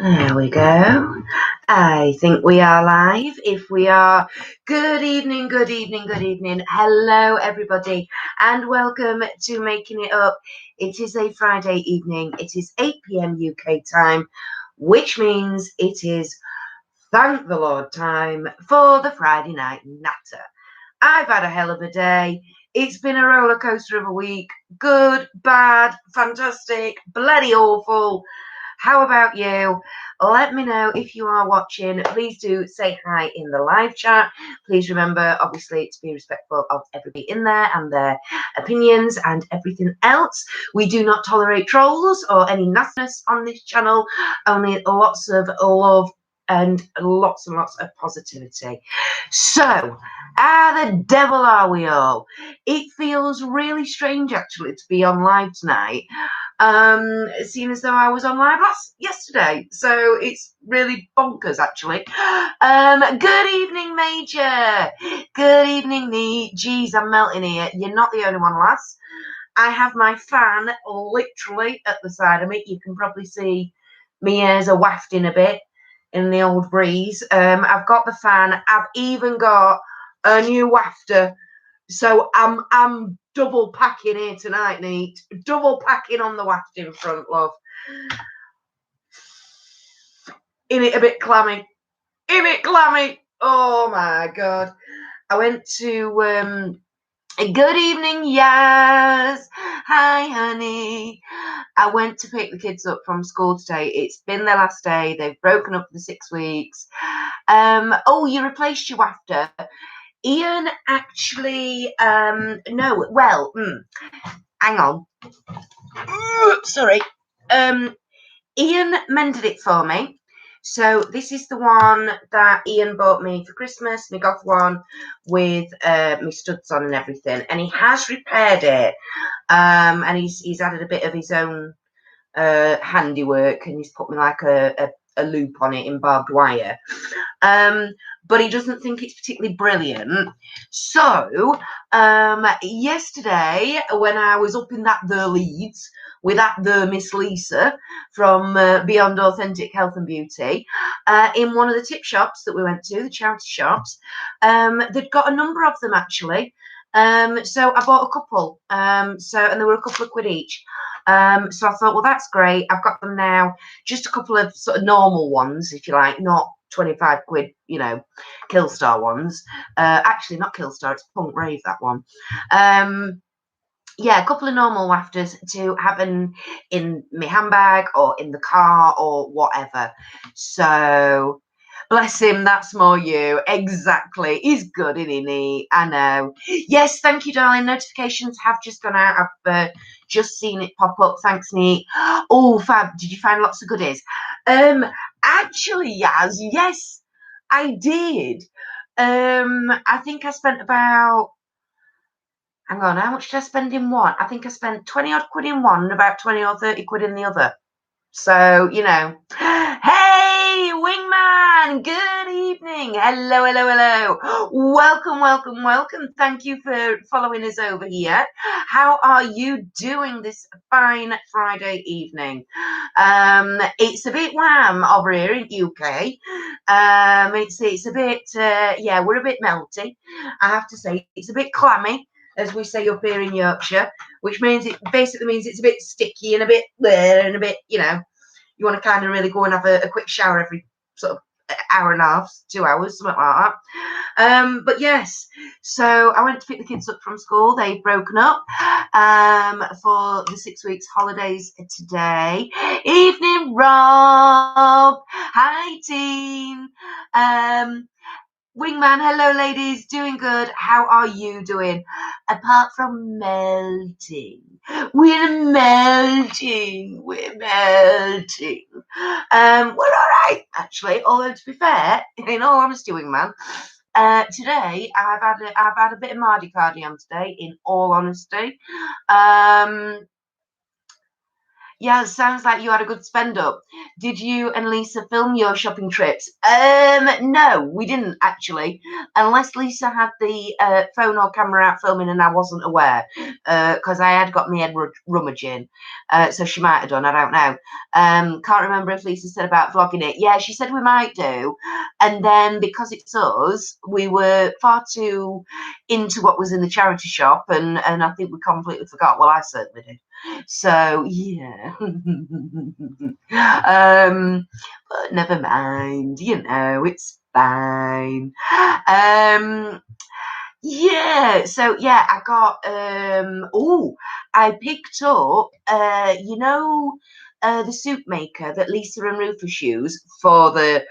There we go. I think we are live. If we are, good evening, good evening, good evening. Hello, everybody, and welcome to Making It Up. It is a Friday evening. It is 8 p.m. UK time, which means it is, thank the Lord, time for the Friday night natter. I've had a hell of a day. It's been a roller coaster of a week. Good, bad, fantastic, bloody awful. How about you? Let me know if you are watching. Please do say hi in the live chat. Please remember, obviously, to be respectful of everybody in there and their opinions and everything else. We do not tolerate trolls or any nastiness on this channel. Only lots of love and lots of positivity. So, the devil are we all? It feels really strange, actually, to be on live tonight. Seeing as though I was on live yesterday, so it's really bonkers, actually. Good evening, Major. Good evening, Nee. Geez, I'm melting here. You're not the only one, lass. I have my fan literally at the side of me. You can probably see me ears are wafting a bit in the old breeze. I've got the fan. I've even got a new wafter. So I'm double packing here tonight, Neat. Double packing on the wafting front, love. In it a bit clammy. In it clammy. Oh my God. I went to good evening, yes. Hi, honey. I went to pick the kids up from school today. It's been their last day. They've broken up for the 6 weeks. Oh, you replaced your wafter. Ian actually, no, well, hang on. Sorry. Ian mended it for me. So this is the one that Ian bought me for Christmas. And he got one with my studs on and everything. And he has repaired it. And he's added a bit of his own handiwork. And he's put me like a loop on it in barbed wire. But he doesn't think it's particularly brilliant. So yesterday, when I was up in that there Leeds with that there Miss Lisa from Beyond Authentic Health and Beauty, in one of the tip shops that we went to, the charity shops, they'd got a number of them actually. So I bought a couple. And they were a couple of quid each. So I thought, well, that's great. I've got them now. Just a couple of sort of normal ones, if you like, not 25 quid, you know, Killstar ones. Actually, not Killstar, it's Punk Rave, that one. Yeah, a couple of normal wafters to have in my handbag or in the car or whatever. So, bless him, that's more you. Exactly. He's good, isn't he? I know. Yes, thank you, darling. Notifications have just gone out. I've just seen it pop up. Thanks, Neat. Oh, fab. Did you find lots of goodies? Actually, Yaz, yes, I did. I think I spent about, hang on, how much did I spend in one? I think I spent 20 odd quid in one and about 20 or 30 quid in the other. So, you know. Hey, Wingman, good evening. Hello, hello, hello. Welcome, welcome, welcome. Thank you for following us over here. How are you doing this fine Friday evening? It's a bit warm over here in UK. It's a bit, yeah, we're a bit melty. I have to say, it's a bit clammy, as we say up here in Yorkshire, which means it basically means it's a bit sticky and a bit there and a bit, you know, you want to kind of really go and have a quick shower every sort of hour and a half, 2 hours, something like that. But yes, so I went to pick the kids up from school. They've broken up for the 6 weeks holidays today. Evening, Rob. Hi, team. Wingman, hello ladies, doing good. How are you doing? Apart from melting. We're melting. We're melting. We're all right, actually. Although to be fair, in all honesty, Wingman, today I've had a bit of Mardi Cardi on today. In all honesty, Yeah, sounds like you had a good spend up. Did you and Lisa film your shopping trips? No, we didn't actually, unless Lisa had the phone or camera out filming and I wasn't aware, because I had got my head rummaging. So she might have done. I don't know. Can't remember if Lisa said about vlogging it. Yeah, she said we might do, and then because it's us, we were far too into what was in the charity shop, and I think we completely forgot. Well, I certainly did. So yeah. But never mind, it's fine. Yeah, so yeah, I got I picked up the soup maker that Lisa and Rufus use for the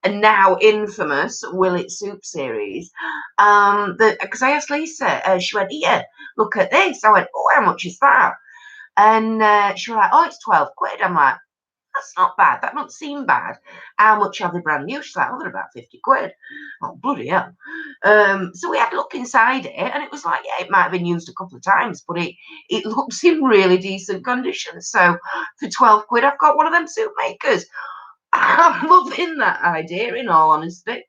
now infamous Will It Soup series. Because I asked Lisa, she went, "Yeah, look at this." I went, "Oh, how much is that?" And she was like, "Oh, it's 12 quid." I'm like, "That's not bad. That doesn't seem bad. How much are they brand new?" She's like, "Oh, they're about 50 quid. Oh, bloody hell. So we had a look inside it, and it was like, yeah, it might have been used a couple of times, but it looks in really decent condition. So for 12 quid, I've got one of them soup makers. I'm loving that idea, in all honesty.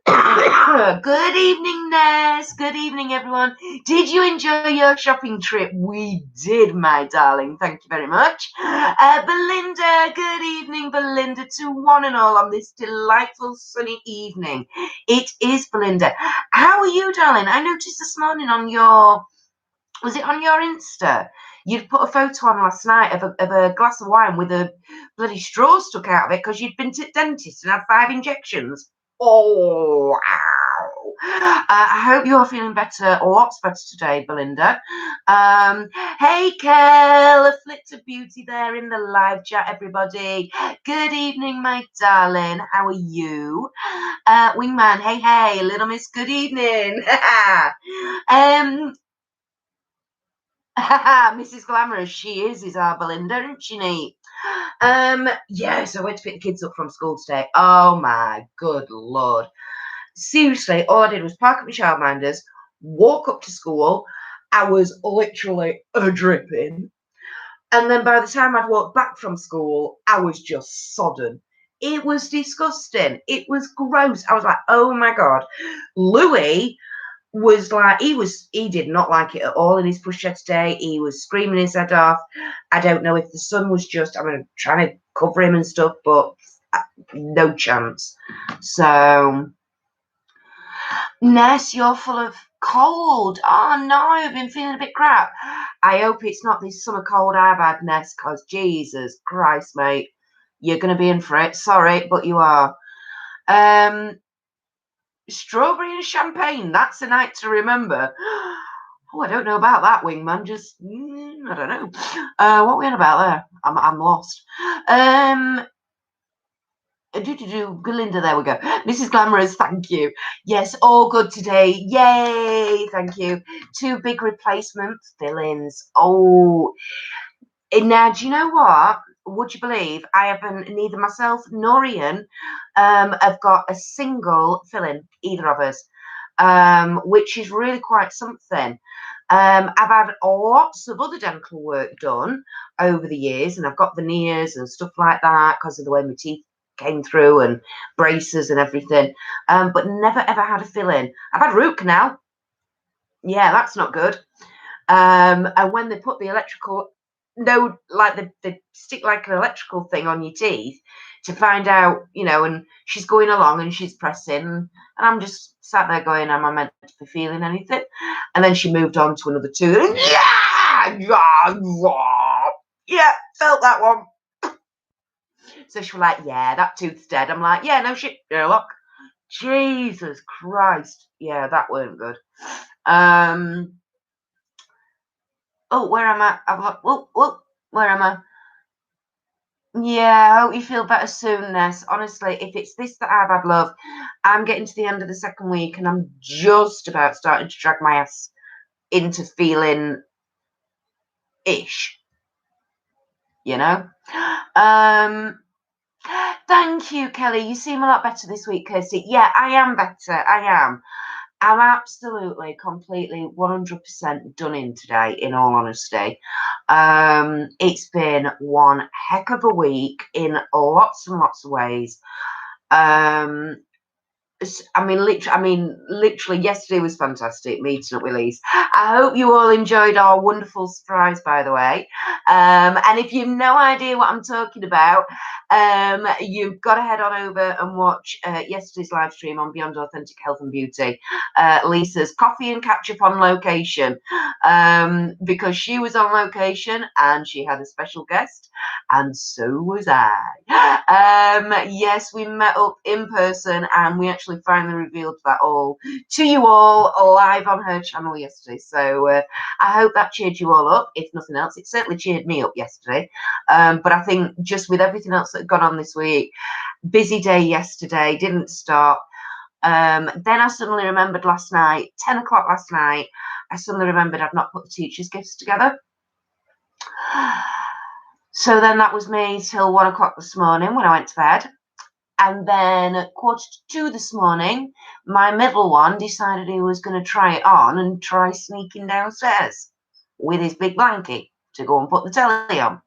Good evening, Ness. Good evening, everyone. Did you enjoy your shopping trip? We did, my darling. Thank you very much. Belinda, good evening, Belinda, to one and all on this delightful sunny evening. It is Belinda. How are you, darling? I noticed this morning was it on your Insta? You'd put a photo on last night of a glass of wine with a bloody straw stuck out of it because you'd been to the dentist and had 5 injections. Oh, wow. I hope you're feeling better, lots better today, Belinda. Hey, Kel, AfflictedBeauty there in the live chat, everybody. Good evening, my darling. How are you? Wingman, hey, little miss, good evening. Mrs. Glamorous, she is our Belinda, isn't she, neat? Yes, I went to pick the kids up from school today. Oh my good lord. Seriously, all I did was park at my childminders, walk up to school. I was literally dripping. And then by the time I'd walked back from school, I was just sodden. It was disgusting. It was gross. I was like, oh my God. Louis was like, he did not like it at all in his pushchair today. He was screaming his head off. I don't know if the sun was just, trying to cover him and stuff, but no chance. So, Ness, you're full of cold. Oh no, I've been feeling a bit crap. I hope it's not this summer cold I've had, Ness, because Jesus Christ, mate, you're going to be in for it. Sorry, but you are. Strawberry and champagne, that's a night to remember. Oh, I don't know about that, Wingman. Just, I don't know. What are we on about there? I'm lost. Belinda, there we go. Mrs. Glamorous, thank you. Yes, all good today. Yay, thank you. 2 big replacement fill-ins. Oh, now, do you know what? Would you believe I haven't, neither myself nor Ian have got a single fill-in, either of us, which is really quite something. I've had lots of other dental work done over the years, and I've got veneers and stuff like that because of the way my teeth came through and braces and everything, but never ever had a fill-in. I've had root canal. Yeah, that's not good. And when they put the electrical, no, like they stick like an electrical thing on your teeth to find out, and she's going along and she's pressing, and I'm just sat there going, am I meant to be feeling anything? And then she moved on to another 2. And yeah, felt that one. So she was like, yeah, that tooth's dead. I'm like, yeah, no shit, Sherlock. Jesus Christ. Yeah, that weren't good. Oh, where am I? Where am I? Yeah, I hope you feel better soon, Ness. Honestly, if it's this that I've had, love, I'm getting to the end of the 2nd week and I'm just about starting to drag my ass into feeling ish, Thank you, Kelly. You seem a lot better this week, Kirsty. Yeah, I am better. I am. I'm absolutely, completely, 100% done in today, in all honesty. It's been one heck of a week in lots and lots of ways. Literally, yesterday was fantastic meeting up with Lise. I hope you all enjoyed our wonderful surprise, by the way. And if you've no idea what I'm talking about, you've got to head on over and watch yesterday's live stream on Beyond Authentic Health and Beauty. Lisa's coffee and catch up on location, because she was on location and she had a special guest, and so was I. Yes, we met up in person and we actually finally revealed that all to you all live on her channel yesterday. So I hope that cheered you all up. If nothing else, it certainly cheered me up yesterday. But I think just with everything else that had gone on this week, busy day yesterday, didn't stop. Then I suddenly remembered last night, 10 o'clock last night, I suddenly remembered I'd not put the teachers' gifts together. So then that was me till 1 o'clock this morning when I went to bed. And then at 1:45 this morning, my middle one decided he was going to try it on and try sneaking downstairs with his big blanket to go and put the telly on.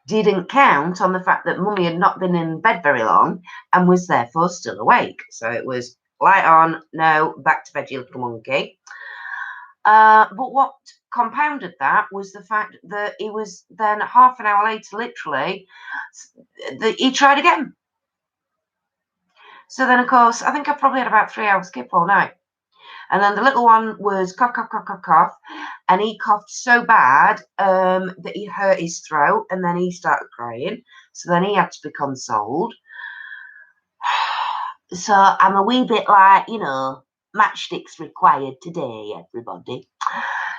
Didn't count on the fact that Mummy had not been in bed very long and was therefore still awake. So it was light on, no, back to bed, you little monkey. But what compounded that was the fact that he was then half an hour later, literally, he tried again. So then, of course, I think I probably had about 3 hours skip all night. And then the little one was cough, cough, cough, cough, cough. And he coughed so bad that he hurt his throat. And then he started crying. So then he had to be consoled. So I'm a wee bit like, matchsticks required today, everybody.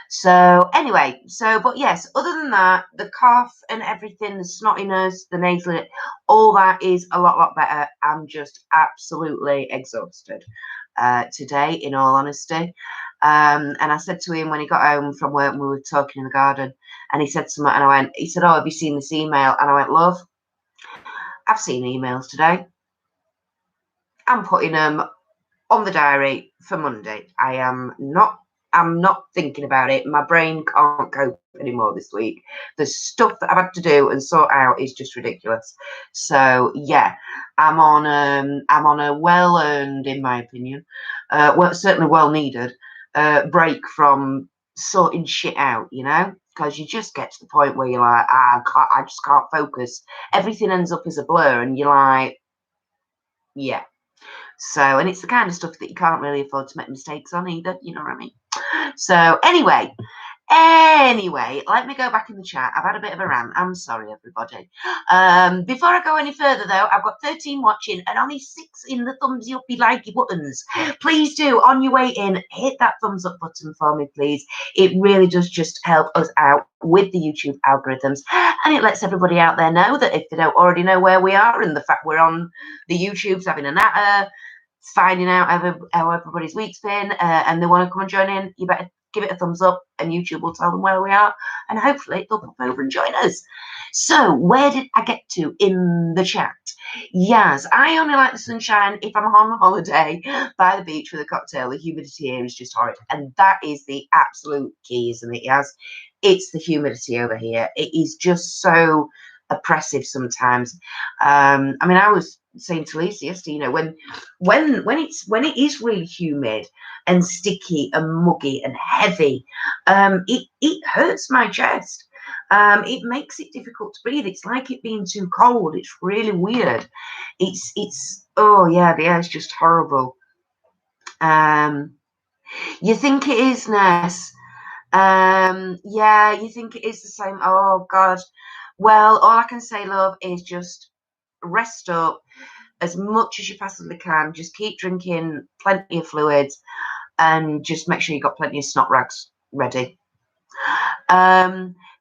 So anyway, but yes, other than that, the cough and everything, the snottiness, the nasal, all that is a lot better. I'm just absolutely exhausted today, in all honesty. And I said to him when he got home from work, and we were talking in the garden, and he said something, and he said, "Oh, have you seen this email?" And I went, "Love, I've seen emails today. I'm putting them on the diary for Monday. I'm not thinking about it. My brain can't cope anymore this week. The stuff that I've had to do and sort out is just ridiculous. So yeah, I'm on a well-earned, in my opinion, certainly well-needed break from sorting shit out, because you just get to the point where you're like, I just can't focus. Everything ends up as a blur, and you're like, yeah. So, and it's the kind of stuff that you can't really afford to make mistakes on either, you know what I mean? So anyway, let me go back in the chat. I've had a bit of a rant. I'm sorry, everybody. Before I go any further, though, I've got 13 watching and only 6 in the thumbsy uppy likey buttons. Please do, on your way in, hit that thumbs up button for me, please. It really does just help us out with the YouTube algorithms, and it lets everybody out there know that if they don't already know where we are and the fact we're on the YouTube's having a natter, finding out how everybody's week's been, and they want to come and join in, you better give it a thumbs up and YouTube will tell them where we are, and hopefully they'll pop over and join us. So where did I get to in the chat? Yes, I only like the sunshine if I'm on holiday by the beach with a cocktail. The humidity here is just horrid, and that is the absolute key, isn't it? Yes, it's the humidity over here. It is just so oppressive sometimes. I was saying to Lisa yesterday, when it is really humid and sticky and muggy and heavy, it hurts my chest. It makes it difficult to breathe. It's like it being too cold. It's really weird. It's oh yeah, the air's just horrible. You think it is, Ness? Yeah, you think it is the same. Oh God. Well, all I can say, love, is just rest up as much as you possibly can. Just keep drinking plenty of fluids and just make sure you've got plenty of snot rags ready.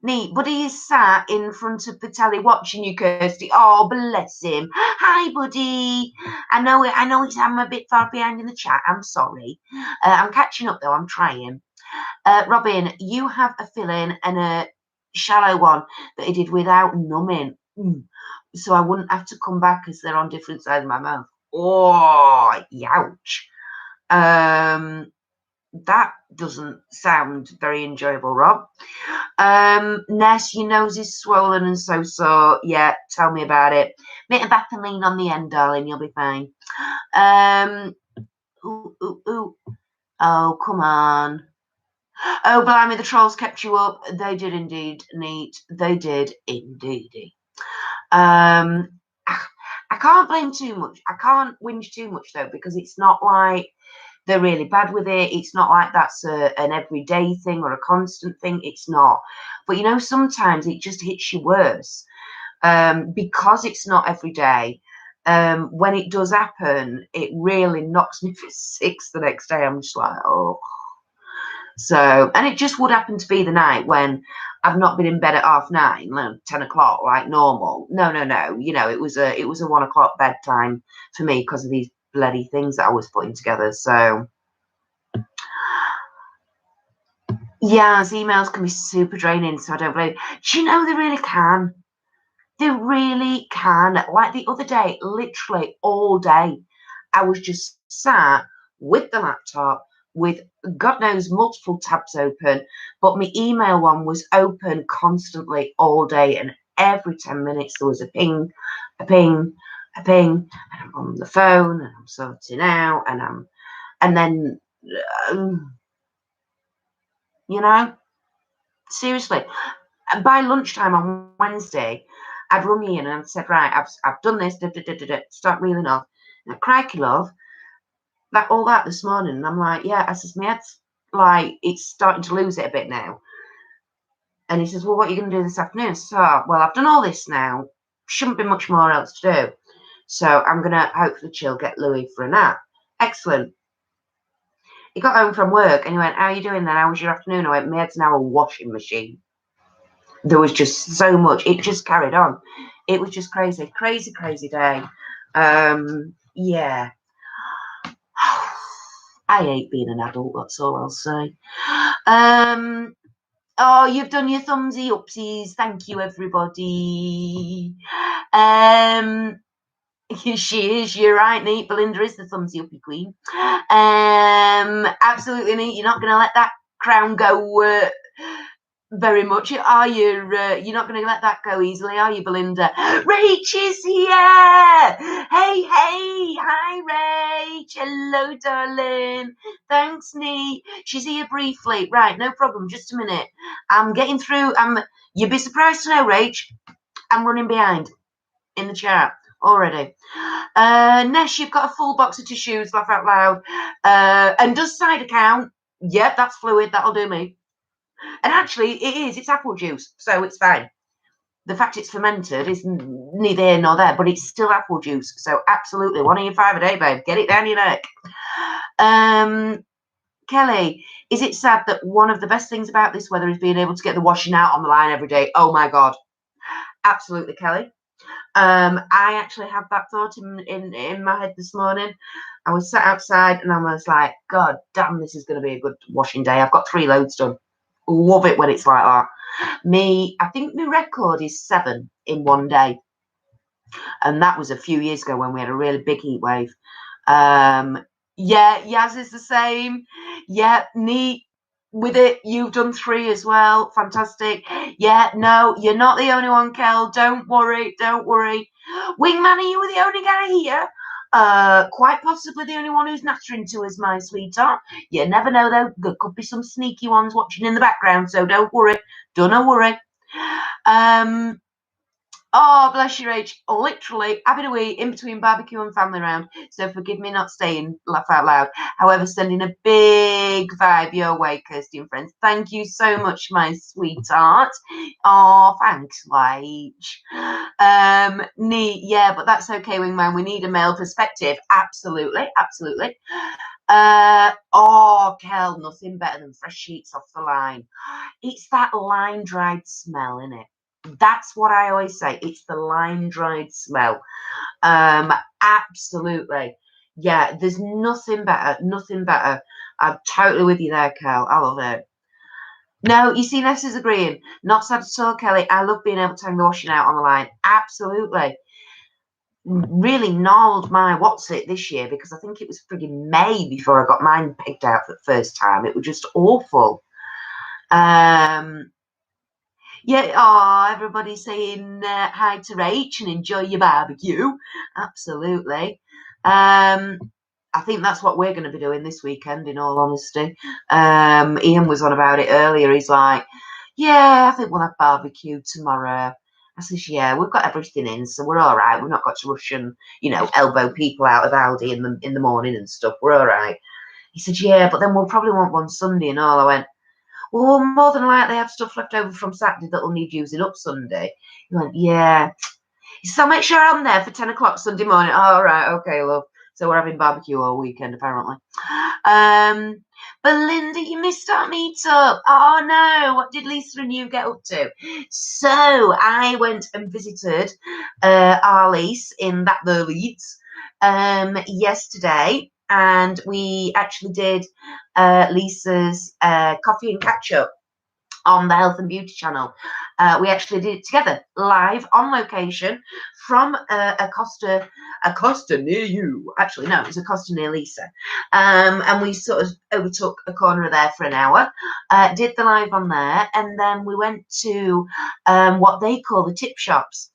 Neat. Buddy is sat in front of the telly watching you, Kirsty. Oh, bless him. Hi, buddy. I know I'm a bit far behind in the chat. I'm sorry. I'm catching up, though. I'm trying. Robin, you have a fill-in and a shallow one that I did without numbing. So I wouldn't have to come back as they're on different sides of my mouth. Oh, youch. That doesn't sound very enjoyable, Rob. Ness, your nose is swollen and so sore. Yeah, tell me about it. Bit of Vaseline on the end, darling. You'll be fine. Ooh, ooh, ooh. Oh, come on. Oh, blimey, the trolls kept you up. They did indeed, Neat. They did indeed. I can't blame too much. I can't whinge too much, though, because it's not like they're really bad with it. It's not like that's an everyday thing or a constant thing. It's not. But, sometimes it just hits you worse because it's not every day. When it does happen, it really knocks me for six the next day. I'm just like, oh. So, and it just would happen to be the night when I've not been in bed at 9:30, 10 o'clock, like normal. No. It was a 1 o'clock bedtime for me because of these bloody things that I was putting together. So, yeah, emails can be super draining. So I don't blame. Do you know they really can? They really can. Like the other day, literally all day, I was just sat with the laptop with God knows multiple tabs open, but my email one was open constantly all day, and every 10 minutes there was a ping, a ping, a ping, and I'm on the phone and I'm sorting out, and then seriously, by lunchtime on Wednesday, I'd rung Ian and said, right, I've done this, start reeling off. And crikey, love, all that this morning. And I'm like, yeah, I says, my head's like, it's starting to lose it a bit now. And he says, well, what are you going to do this afternoon? So, well, I've done all this now. Shouldn't be much more else to do. So I'm going to hopefully chill, get Louis for a nap. Excellent. He got home from work and he went, how are you doing then? How was your afternoon? I went, my head's now a washing machine. There was just so much. It just carried on. It was just crazy day. Yeah. I hate being an adult, that's all I'll say. Oh, you've done your thumbsy upsies. Thank you, everybody. She is, you're right, Neat. Belinda is the thumbsy uppy queen. Absolutely, Neat. You're not going to let that crown go very much, are you? You're not going to let that go easily, are you, Belinda? Rach is here. Hey, hi, Rach. Hello, darling. Thanks, Nee. She's here briefly. Right, no problem. Just a minute. I'm getting through. You'd be surprised to know, Rach, I'm running behind in the chat already. Ness, you've got a full box of tissues. Laugh out loud. And does cider count? Yep, that's fluid. That'll do me. And actually, it's apple juice, so it's fine. The fact it's fermented is neither here nor there, but it's still apple juice. So absolutely, 1 of your 5 a day, babe. Get it down your neck. Kelly, is it sad that one of the best things about this weather is being able to get the washing out on the line every day? Oh my God. Absolutely, Kelly. I actually had that thought in my head this morning. I was sat outside and I was like, God damn, this is going to be a good washing day. I've got 3 loads done. Love it when it's like that. I think my record is 7 in one day. And that was a few years ago when we had a really big heat wave. Yeah, Yaz is the same. Yeah, Neat with it. You've done 3 as well. Fantastic. Yeah, no, you're not the only one, Kel. Don't worry. Wingman, are you the only guy here? Quite possibly the only one who's nattering to us, my sweetheart. You never know, though. There could be some sneaky ones watching in the background, so don't worry. Don't worry. Oh, bless you, Rach. Literally having a wee in between barbecue and family round. So forgive me not staying, laugh out loud. However, sending a big vibe your way, Kirsty and friends. Thank you so much, my sweetheart. Oh, thanks, Rach. Neat, yeah, but that's okay, Wingman. We need a male perspective. Absolutely. Oh, Kel, nothing better than fresh sheets off the line. It's that line dried smell, innit? That's what I always say. It's the line dried smell. Absolutely. Yeah, there's nothing better. I'm totally with you there, Kel. I love it. No, you see, Ness is agreeing. Not sad at all, Kelly. I love being able to hang the washing out on the line. Absolutely. really gnarled my what's it this year, because I think it was frigging May before I got mine picked out for the first time. It was just awful. Yeah, oh, everybody saying hi to Rach and enjoy your barbecue. Absolutely. I think that's what we're going to be doing this weekend, in all honesty. Ian was on about it earlier. He's like, yeah, I think we'll have barbecue tomorrow. I says, yeah, we've got everything in, so we're all right. We've not got to rush and, elbow people out of Aldi in the morning and stuff. We're all right. He said, yeah, but then we'll probably want one Sunday and all. I went, well, we'll more than likely have stuff left over from Saturday that will need using up Sunday. He went, yeah. He said, I'll make sure I'm there for 10 o'clock Sunday morning. Oh, right, okay, love. So we're having barbecue all weekend, apparently. Belinda, you missed our meetup. Oh, no. What did Lisa and you get up to? So I went and visited our Lise in that there Leeds yesterday. And we actually did Lisa's coffee and catch up on the Health and Beauty channel. We actually did it together, live on location from a Costa near you. Actually, no, it was a Costa near Lisa. And we sort of overtook a corner of there for an hour, did the live on there, and then we went to what they call the tip shops.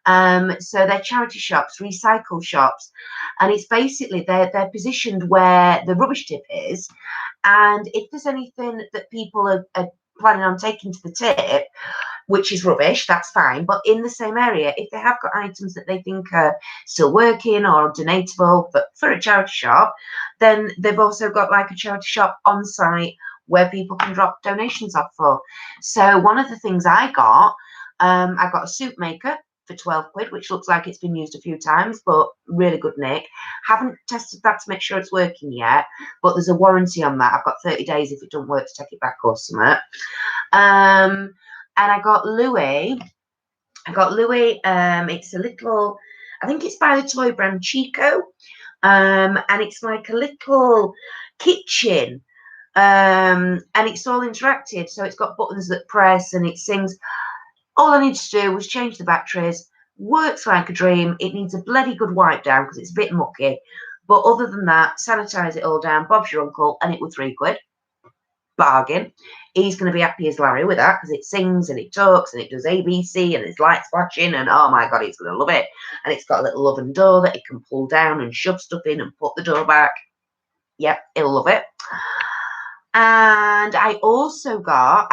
So they're charity shops, recycle shops, and it's basically they're positioned where the rubbish tip is, and if there's anything that people are planning on taking to the tip, which is rubbish, that's fine. But in the same area, if they have got items that they think are still working or donatable for a charity shop, then they've also got like a charity shop on site where people can drop donations off for. So one of the things I got a soup maker for 12 quid, which looks like it's been used a few times, but really good nick. Haven't tested that to make sure it's working yet, but there's a warranty on that. I've got 30 days if it doesn't work to take it back or something. And I got Louis. It's a little, I think it's by the toy brand Chico. And it's like a little kitchen. And it's all interactive. So it's got buttons that press and it sings. All I needed to do was change the batteries. Works like a dream. It needs a bloody good wipe down because it's a bit mucky. But other than that, sanitize it all down. Bob's your uncle, and it was 3 quid. Bargain. He's going to be happy as Larry with that because it sings and it talks and it does ABC and it's lights flashing, and oh my god, he's going to love it. And it's got a little oven door that it can pull down and shove stuff in and put the door back. Yep, he'll love it. And I also got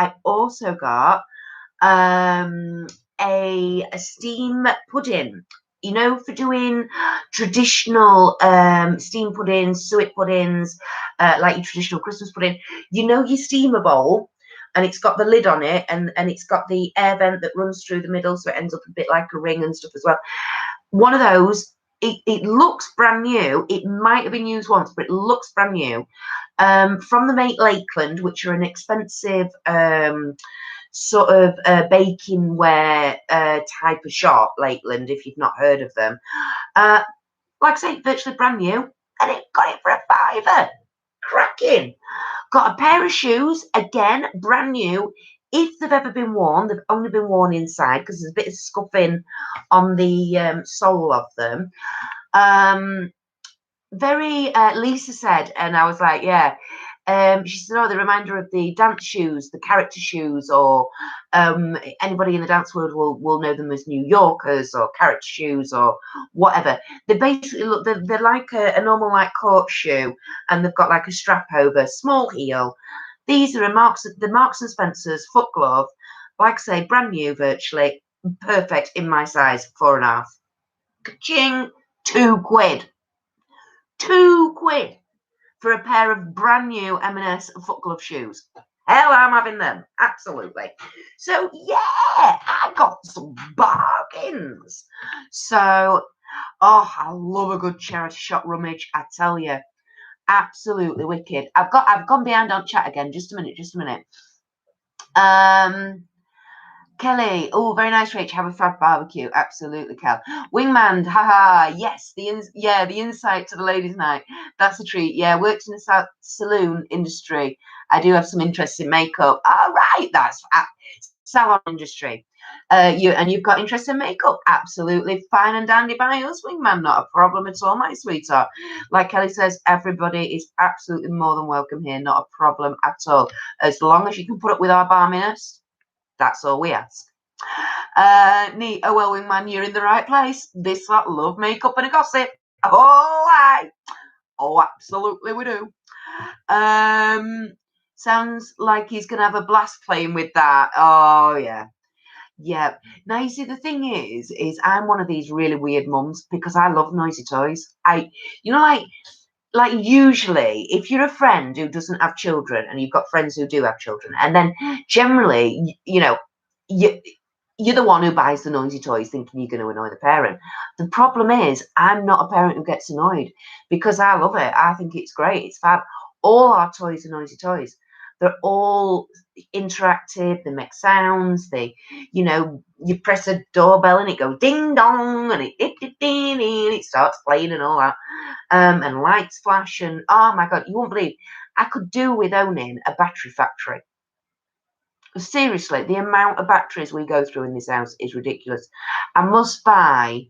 a steam pudding, for doing traditional steam puddings, suet puddings, like your traditional Christmas pudding. Your steamer bowl, and it's got the lid on it, and it's got the air vent that runs through the middle, so it ends up a bit like a ring and stuff as well. One of those, it looks brand new. It might have been used once, but it looks brand new. From the Mate Lakeland, which are an expensive sort of baking ware type of shop, Lakeland, if you've not heard of them. Like I say, virtually brand new, and it got it for a £5. Cracking. Got a pair of shoes, again, brand new. If they've ever been worn, they've only been worn inside because there's a bit of scuffing on the sole of them. Lisa said, and I was like, yeah. She said, oh, the reminder of the dance shoes, the character shoes, or anybody in the dance world will know them as New Yorkers or character shoes or whatever. They basically look, they're like a normal like court shoe, and they've got like a strap over, small heel. These are the Marks and Spencer's foot glove. Like I say, brand new virtually, perfect in my size, 4.5. Ka-ching, 2 quid. 2 quid for a pair of brand new M&S foot glove shoes. Hell, I'm having them. Absolutely. So, yeah, I got some bargains. So, I love a good charity shop rummage, I tell you. Absolutely wicked. I've gone behind on chat again. Just a minute. Kelly, oh, very nice, Rach. Have a fab barbecue. Absolutely, Kel. Wingman, haha, yes. The insight to the ladies' night. That's a treat. Yeah, worked in the saloon industry. I do have some interest in makeup. All right, that's salon industry. You've got interest in makeup. Absolutely fine and dandy by us, Wingman. Not a problem at all, my sweetheart. Like Kelly says, everybody is absolutely more than welcome here. Not a problem at all. As long as you can put up with our balminess. That's all we ask. Neat. Oh, well, Wingman, you're in the right place. This lot love makeup and a gossip. Oh, aye. Oh, absolutely we do. Sounds like he's going to have a blast playing with that. Oh, yeah. Yeah. Now, you see, the thing is I'm one of these really weird mums because I love noisy toys. Like usually, if you're a friend who doesn't have children and you've got friends who do have children, and then generally, you're the one who buys the noisy toys thinking you're going to annoy the parent. The problem is I'm not a parent who gets annoyed because I love it. I think it's great. It's fab. All our toys are noisy toys. They're all interactive. They make sounds. You press a doorbell and it goes ding dong and it starts playing and all that. And lights flash and oh my God, you won't believe I could do with owning a battery factory. Seriously, the amount of batteries we go through in this house is ridiculous. I must buy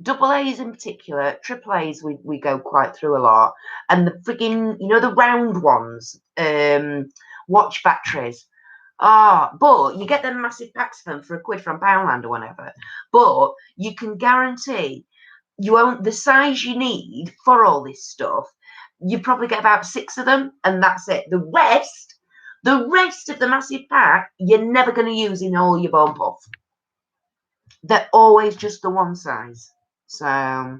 double A's in particular, triple A's we go quite through a lot. And the frigging, the round ones, watch batteries. But you get them massive packs of them for £1 from Poundland or whatever. But you can guarantee you won't the size you need for all this stuff. You probably get about 6 of them, and that's it. The rest of the massive pack, you're never going to use in all your bomb puff. They're always just the one size. So,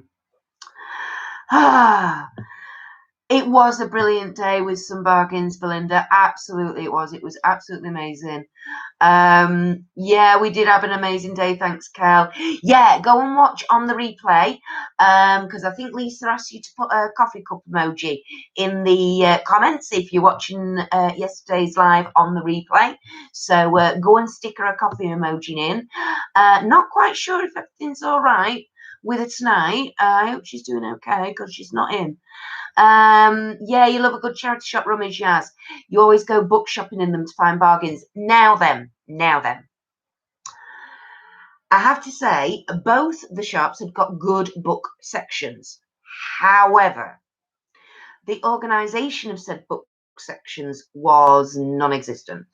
it was a brilliant day with some bargains, Belinda. Absolutely, it was. It was absolutely amazing. Yeah, we did have an amazing day. Thanks, Kel. Yeah, go and watch on the replay because I think Lisa asked you to put a coffee cup emoji in the comments if you're watching yesterday's live on the replay. So go and stick her a coffee emoji in. Not quite sure if everything's all right with her tonight. I hope she's doing okay because she's not in. Yeah, you love a good charity shop rummage, Yaz. You always go book shopping in them to find bargains. Now then. I have to say, both the shops had got good book sections. However, the organisation of said book sections was non-existent.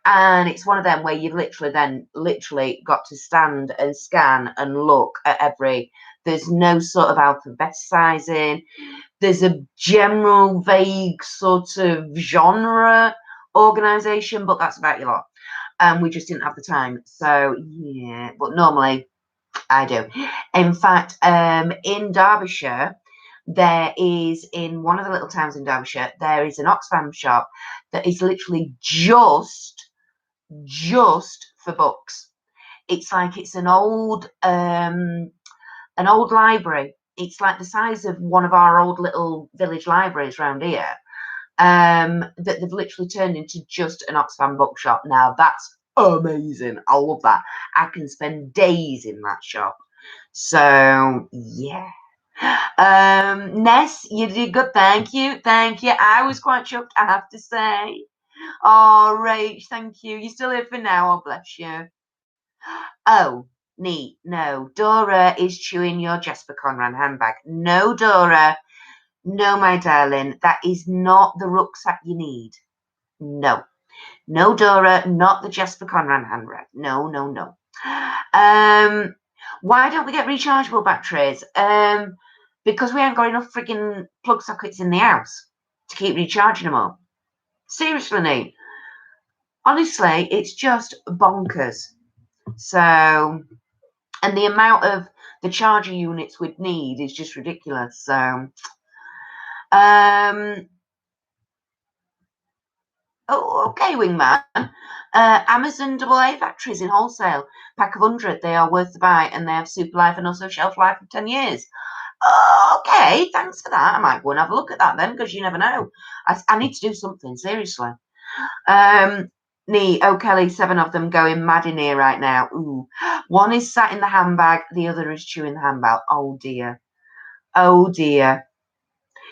And it's one of them where you've literally got to stand and scan and look at there's no sort of alphabeticizing. There's a general vague sort of genre organisation, but that's about your lot. And we just didn't have the time. So, yeah, but normally I do. In fact, in Derbyshire, there is, in one of the little towns in Derbyshire, there is an Oxfam shop that is literally just for books. It's like it's an old library. It's like the size of one of our old little village libraries around here. That they've literally turned into just an Oxfam bookshop. Now that's amazing. I love that. I can spend days in that shop. So yeah. Ness, you did good. Thank you. I was quite shocked, I have to say. Oh, Rach, thank you. You're still here for now. Oh, bless you. Oh, neat. No, Dora is chewing your Jasper Conran handbag. No, Dora. No, my darling. That is not the rucksack you need. No. No, Dora. Not the Jasper Conran handbag. No. Why don't we get rechargeable batteries? Because we ain't got enough frigging plug sockets in the house to keep recharging them all. Seriously, Nate. Honestly, it's just bonkers. So, and the amount of the charger units we'd need is just ridiculous. So, oh, okay, Wingman. Amazon AA batteries in wholesale, pack of 100. They are worth the buy, and they have super life and also shelf life of 10 years. Oh, okay, thanks for that. I might go and have a look at that then, because you never know. I need to do something, seriously. Nee, oh Kelly, 7 of them going mad in here right now. Ooh. One is sat in the handbag, the other is chewing the handbag. Oh dear. Oh dear.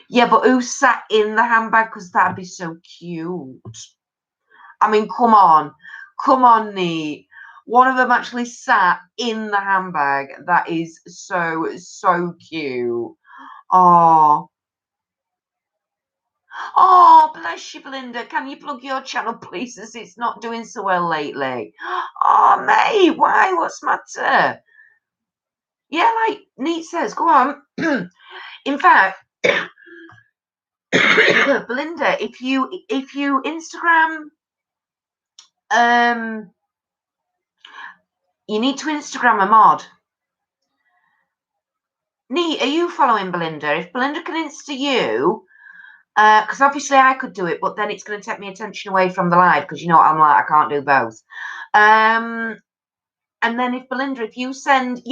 Yeah, but who sat in the handbag? Because that'd be so cute. I mean, come on. Come on, Nee. One of them actually sat in the handbag. That is so cute. Oh. Oh, bless you, Belinda. Can you plug your channel, please, as it's not doing so well lately? Oh, mate, why? What's the matter? Yeah, like Neat says, go on. In fact, Belinda, if you Instagram, you need to Instagram a mod. Neat, are you following Belinda? If Belinda can Insta you, because obviously I could do it, but then it's going to take me attention away from the live, because you know what I'm like, I can't do both. And then if Belinda, if you send,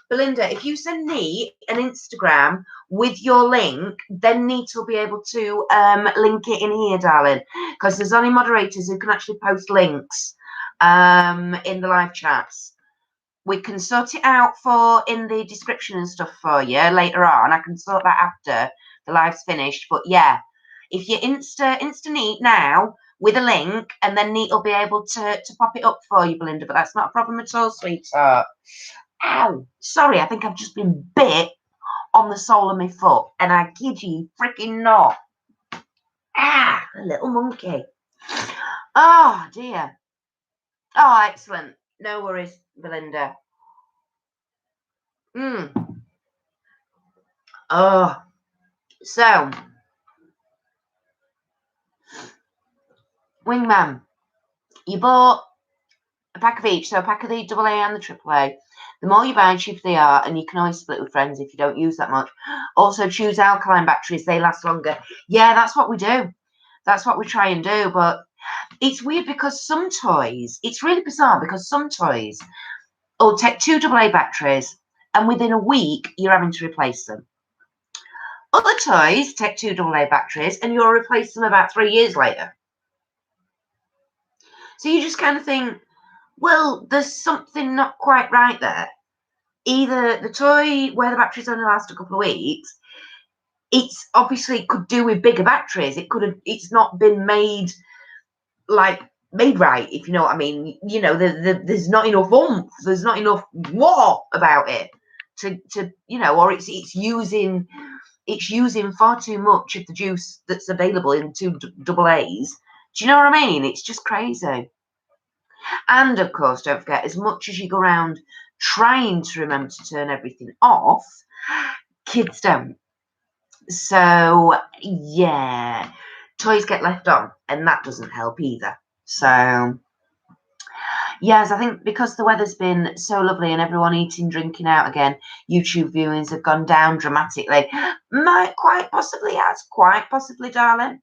Belinda, if you send Neat an Instagram with your link, then Neat will be able to link it in here, darling, because there's only moderators who can actually post links in the live chats. We can sort it out for in the description and stuff for you later on. I can sort that after the live's finished. But yeah, if you Insta Neat now with a link, and then Neat will be able to pop it up for you, Belinda. But that's not a problem at all, sweetheart. Ow! Sorry, I think I've just been bit on the sole of my foot, and I kid you freaking not. Ah, a little monkey. Oh dear. Oh, excellent. No worries, Belinda. Oh, so Wingman, you bought a pack of each, so a pack of the AA and the AAA. The more you buy, the cheaper they are, and you can always split with friends if you don't use that much. Also, choose alkaline batteries; they last longer. Yeah, that's what we do. That's what we try and do. But it's weird because some toys, it's really bizarre because some toys will take 2 AA batteries, and within a week you're having to replace them. Other toys take 2 AA batteries, and you'll replace them about 3 years later. So you just kind of think, well, there's something not quite right there. Either the toy where the batteries only last a couple of weeks, it's obviously could do with bigger batteries. It's not been made right, if you know what I mean. You know, there's not enough oomph, there's not enough what about it to you know, or it's using far too much of the juice that's available in 2 AA's. Do you know what I mean? It's just crazy. And of course, don't forget, as much as you go around trying to remember to turn everything off, kids don't. So yeah, toys get left on, and that doesn't help either. So yes, I think because the weather's been so lovely and everyone eating, drinking out again, YouTube viewings have gone down dramatically. Quite possibly, darling.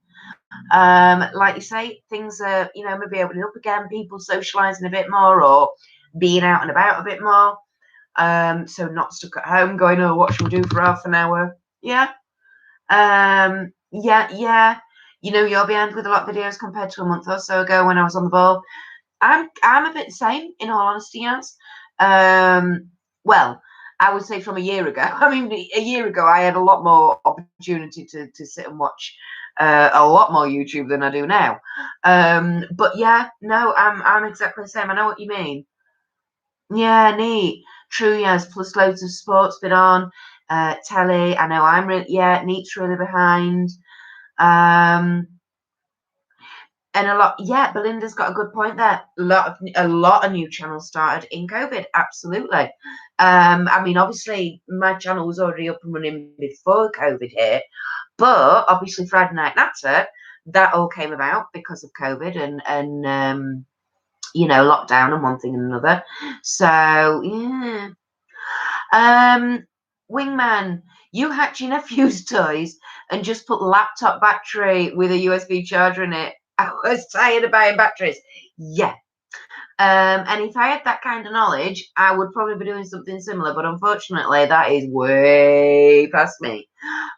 Like you say, things are, you know, maybe opening up again, people socialising a bit more or being out and about a bit more. So not stuck at home going, oh, what should we do for half an hour? Yeah. Yeah. You know, you're behind with a lot of videos compared to a month or so ago when I was on the ball. I'm a bit the same, in all honesty, yes. Well, I would say from a year ago. I mean, a year ago, I had a lot more opportunity to sit and watch a lot more YouTube than I do now. But yeah, no, I'm exactly the same. I know what you mean. Yeah, neat. True, yes. Plus loads of sports been on. Telly. I know I'm Neat's really behind. And a lot, yeah, Belinda's got a good point there. A lot of new channels started in COVID, absolutely. I mean, obviously, my channel was already up and running before COVID hit, but obviously, Friday Night Natter, that all came about because of COVID and you know, lockdown and one thing and another. So yeah. Wingman, you hacked your nephew's toys and just put laptop battery with a USB charger in it. I was tired of buying batteries. Yeah. And if I had that kind of knowledge, I would probably be doing something similar. But unfortunately, that is way past me.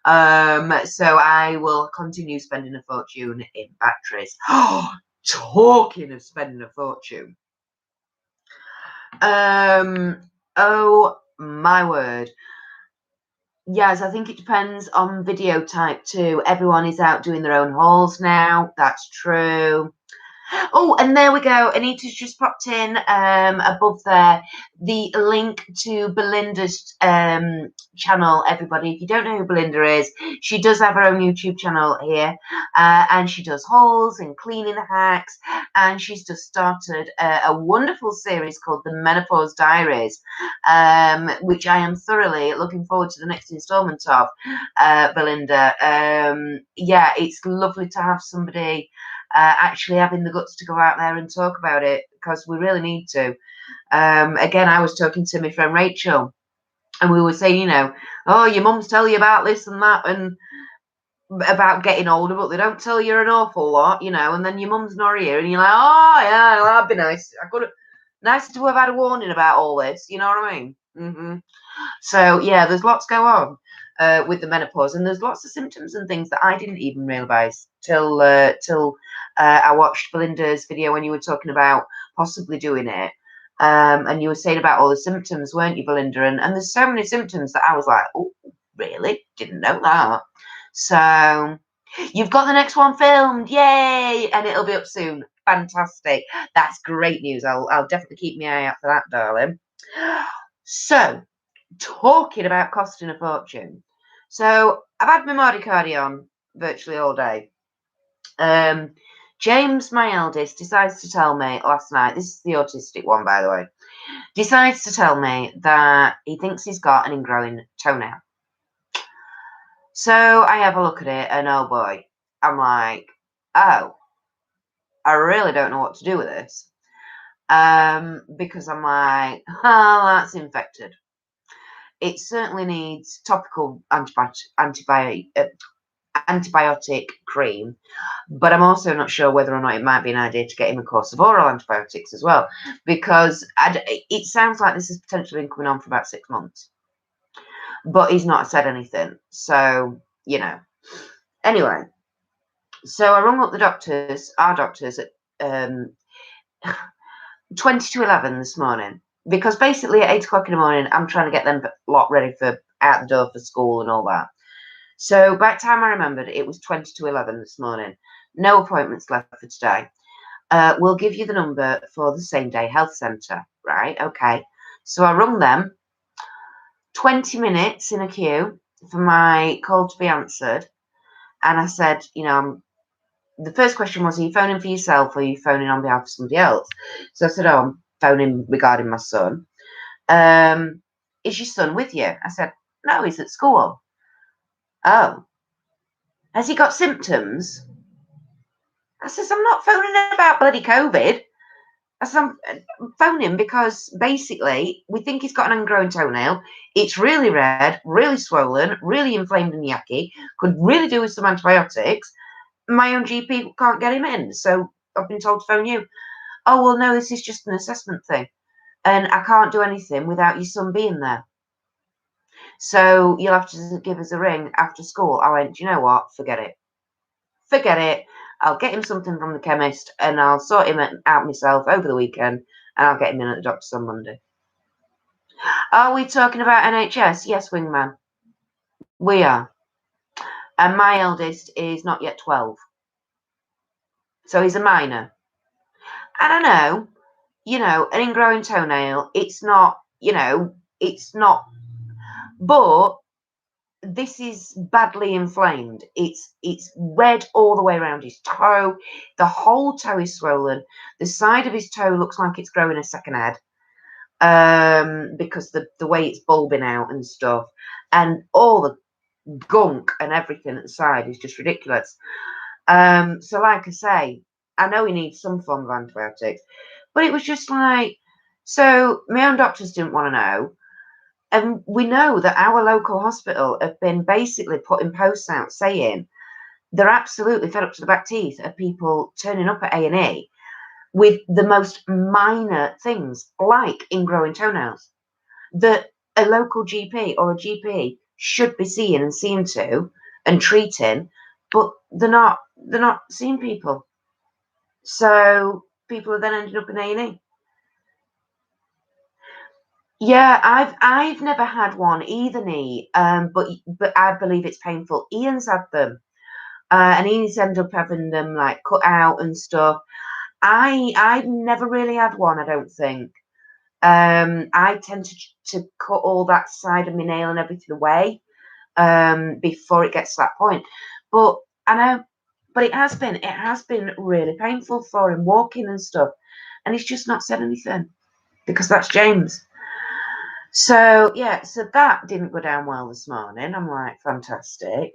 So I will continue spending a fortune in batteries. Talking of spending a fortune. Oh my word. Yes, I think it depends on video type too. Everyone is out doing their own hauls now. That's true. Oh, and there we go. Anita's just popped in above there the link to Belinda's channel, everybody. If you don't know who Belinda is, she does have her own YouTube channel here, and she does hauls and cleaning hacks, and she's just started a wonderful series called The Menopause Diaries, which I am thoroughly looking forward to the next installment of, Belinda. Yeah, it's lovely to have somebody actually having the guts to go out there and talk about it, because we really need to. Again, I was talking to my friend Rachel, and we were saying, you know, oh, your mums tell you about this and that and about getting older, but they don't tell you an awful lot, you know, and then your mum's not here and you're like, oh, yeah, well, that'd be nice. Nice to have had a warning about all this, you know what I mean? So, yeah, there's lots go on with the menopause, and there's lots of symptoms and things that I didn't even realise till I watched Belinda's video when you were talking about possibly doing it. And you were saying about all the symptoms, weren't you, Belinda? And there's so many symptoms that I was like, oh, really? Didn't know that. So you've got the next one filmed, yay! And it'll be up soon. Fantastic. That's great news. I'll definitely keep my eye out for that, darling. So, talking about costing a fortune. So I've had my Mardi on virtually all day. James, my eldest, decides to tell me last night, this is the autistic one, by the way, decides to tell me that he thinks he's got an ingrowing toenail. So I have a look at it, and oh boy, I'm like, oh, I really don't know what to do with this. Because I'm like, oh, that's infected. It certainly needs topical antibiotic cream, but I'm also not sure whether or not it might be an idea to get him a course of oral antibiotics as well, because it sounds like this has potentially been coming on for about 6 months, but he's not said anything. So, you know, anyway, so I rung up our doctors at 20 to 11 this morning, because basically at 8 o'clock in the morning, I'm trying to get them lot ready for out the door for school and all that. So by the time I remembered, it was 20 to 11 this morning. No appointments left for today. We'll give you the number for the same day health centre, right? Okay. So I rung them, 20 minutes in a queue for my call to be answered. And I said, you know, the first question was, are you phoning for yourself or are you phoning on behalf of somebody else? So I said, oh, I'm phoning regarding my son. Is your son with you? I said, no, he's at school. Oh, has he got symptoms? I says, I'm not phoning about bloody COVID. I said, I'm phoning because basically we think he's got an ingrowing toenail. It's really red, really swollen, really inflamed and yucky. Could really do with some antibiotics. My own GP can't get him in, so I've been told to phone you. Oh, well, no, this is just an assessment thing, and I can't do anything without your son being there. So you'll have to give us a ring after school. I went, you know what? Forget it. Forget it. I'll get him something from the chemist and I'll sort him out myself over the weekend, and I'll get him in at the doctor's on Monday. Are we talking about NHS? Yes, wingman. We are. And my eldest is not yet 12. So he's a minor. And I know, you know, an ingrowing toenail, it's not, you know, it's not, but this is badly inflamed. It's red all the way around his toe. The whole toe is swollen. The side of his toe looks like it's growing a second head, because the way it's bulbing out and stuff, and all the gunk and everything at the side is just ridiculous. So like I say, I know he needs some form of antibiotics, but it was just like, so my own doctors didn't want to know. And we know that our local hospital have been basically putting posts out saying they're absolutely fed up to the back teeth of people turning up at A&E with the most minor things like ingrowing toenails that a local GP or a GP should be seeing and seen to and treating, but they're not seeing people. So people are then ended up in A&E. Yeah, I've never had one either, knee, but I believe it's painful. Ian's had them, and he's ended up having them like cut out and stuff. I've never really had one, I don't think. I tend to cut all that side of my nail and everything away before it gets to that point. But I know, but it has been really painful for him walking and stuff, and he's just not said anything because that's James. So yeah, so that didn't go down well this morning. I'm like, fantastic.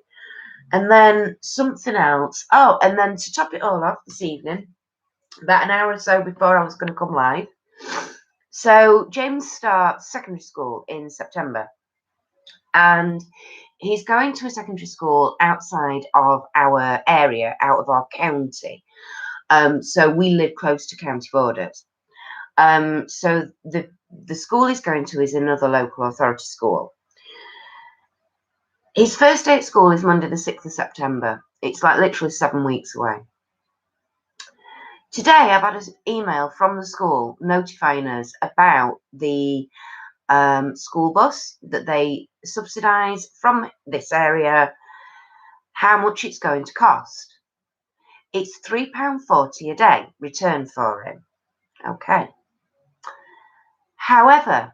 And then something else. Oh, and then to top it all off this evening, about an hour or so before I was going to come live. So James starts secondary school in September, and he's going to a secondary school outside of our area, out of our county. So we live close to county borders. So the school he's going to is another local authority school. His first day at school is Monday the 6th of September. It's like literally 7 weeks away. Today I've had an email from the school notifying us about the school bus that they subsidise from this area, how much it's going to cost. It's £3.40 a day return for him. Okay. However,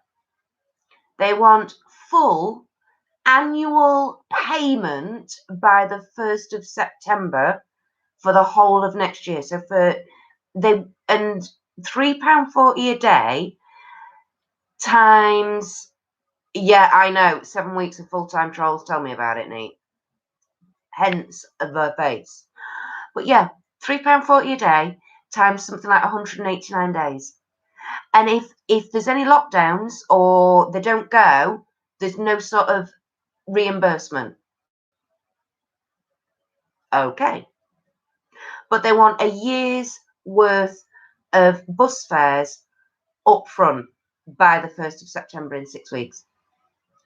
they want full annual payment by the 1st of September for the whole of next year. So and £3.40 a day times, yeah, I know, 7 weeks of full-time trolls. Tell me about it, Nate. Hence the face. But yeah, £3.40 a day times something like 189 days. And if there's any lockdowns or they don't go, there's no sort of reimbursement. Okay. But they want a year's worth of bus fares up front by the 1st of September in 6 weeks.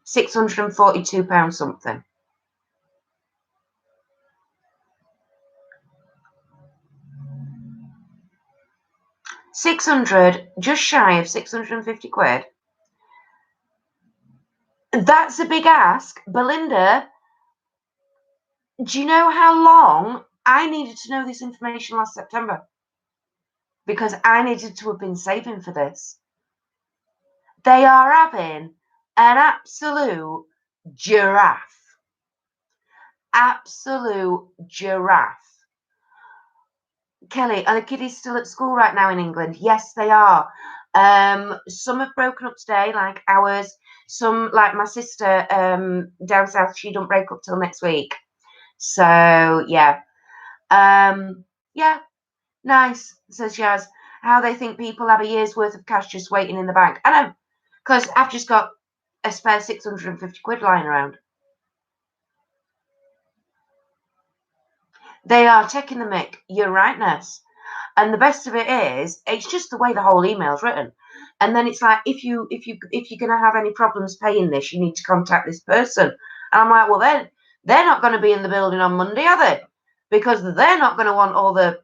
£642 something. Just shy of 650 quid. That's a big ask. Belinda, do you know how long I needed to know this information last September? Because I needed to have been saving for this. They are having an absolute giraffe. Absolute giraffe. Kelly, are the kiddies still at school right now in England? Yes, they are. Some have broken up today, like ours. Some, like my sister down south, she don't break up till next week. So yeah. Yeah, nice, says Jazz. How they think people have a year's worth of cash just waiting in the bank. I know, because I've just got a spare 650 quid lying around. They are taking the mick. You're right, Ness. And the best of it is, it's just the way the whole email's written. And then it's like, if you're gonna have any problems paying this, you need to contact this person. And I'm like, well, then they're not going to be in the building on Monday, are they? Because they're not going to want all the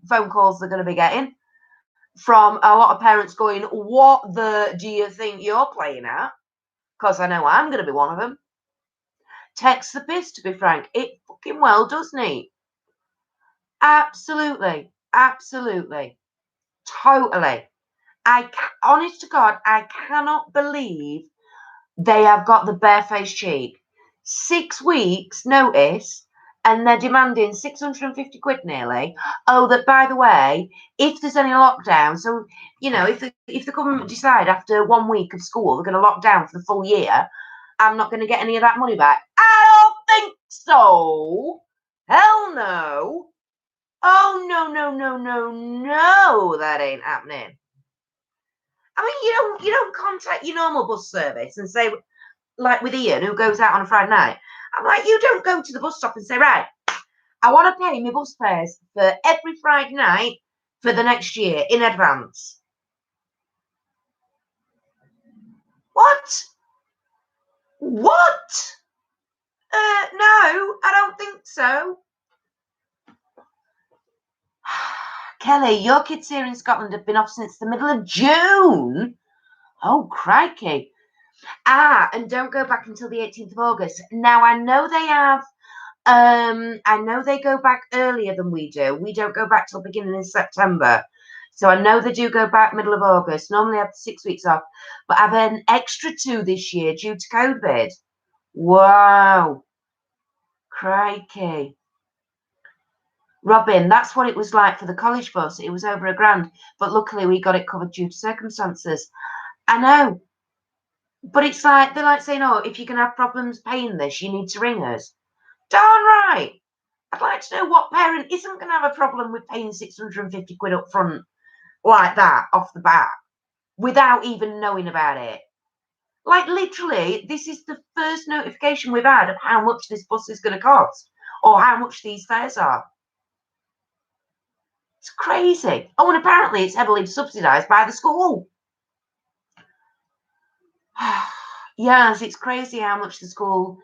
phone calls they're going to be getting from a lot of parents going, what do you think you're playing at? Because I know I'm going to be one of them. Takes the piss, to be frank. It fucking well does, Nate. Absolutely. Absolutely. Totally. Honest to God, I cannot believe they have got the barefaced cheek. 6 weeks notice, and they're demanding 650 quid nearly. Oh, that by the way, if there's any lockdown, so you know, if the government decide after 1 week of school they're going to lock down for the full year, I'm not going to get any of that money back. I don't think so. Hell no. Oh no, that ain't happening. I mean, you don't contact your normal bus service and say, like with Ian, who goes out on a Friday night. I'm like, you don't go to the bus stop and say, right, I want to pay my bus fares for every Friday night for the next year in advance. What? What? No, I don't think so. Kelly, your kids here in Scotland have been off since the middle of June. Oh, crikey. And don't go back until the 18th of August. Now, I know they have, I know they go back earlier than we do. We don't go back till beginning of September. So I know they do go back middle of August. Normally I have 6 weeks off, but I've had an extra 2 this year due to COVID. Wow. Crikey. Robin, that's what it was like for the college bus. It was over £1,000, but luckily we got it covered due to circumstances. I know, but it's like, they're like saying, oh, if you're going to have problems paying this, you need to ring us. Darn right. I'd like to know what parent isn't going to have a problem with paying 650 quid up front like that off the bat without even knowing about it. Like, literally, this is the first notification we've had of how much this bus is going to cost or how much these fares are. It's crazy. Oh, and apparently it's heavily subsidised by the school. Yes, it's crazy how the school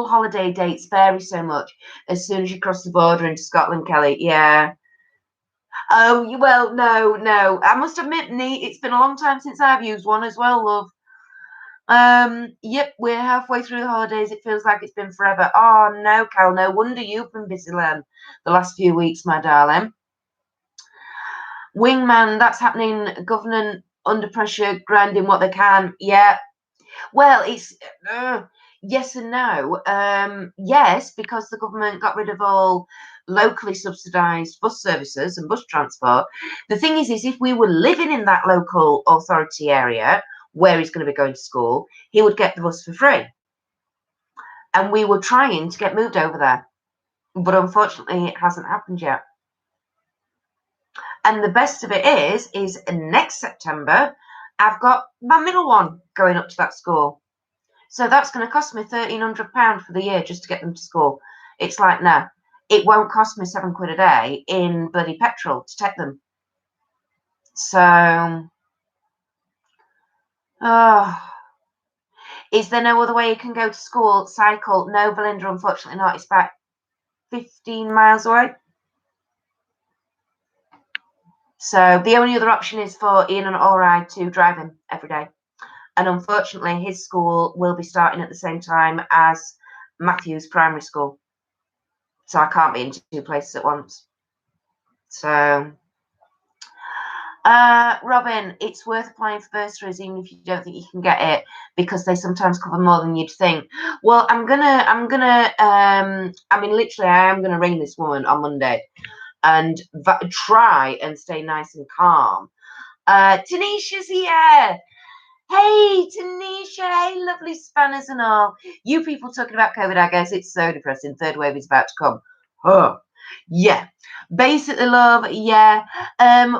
holiday dates vary so much as soon as you cross the border into Scotland, Kelly. Yeah. Oh, well, no. I must admit, it's been a long time since I've used one as well, love. Yep, we're halfway through the holidays. It feels like it's been forever. Oh, no, Cal, no wonder you've been busy then the last few weeks, my darling. Wingman, that's happening. Government under pressure, grinding what they can. Yeah. Well, it's yes and no. Yes, because the government got rid of all locally subsidised bus services and bus transport. The thing is if we were living in that local authority area where he's going to be going to school, he would get the bus for free. And we were trying to get moved over there. But unfortunately, it hasn't happened yet. And the best of it is next September, I've got my middle one going up to that school. So that's going to cost me £1,300 for the year just to get them to school. It's like, no, it won't cost me £7 a day in bloody petrol to take them. So, is there no other way you can go to school? Cycle? No, Belinda, unfortunately not. It's about 15 miles away. So the only other option is for Ian and Ori to drive him every day. And unfortunately, his school will be starting at the same time as Matthew's primary school. So I can't be in 2 places at once. So, Robin, it's worth applying for bursaries even if you don't think you can get it because they sometimes cover more than you'd think. Well, I mean, literally, I am gonna ring this woman on Monday and try and stay nice and calm. Tanisha's here. Hey, Tanisha. Hey, lovely spanners and all. You people talking about COVID, I guess it's so depressing. Third wave is about to come. Oh, yeah. Basically, love, yeah.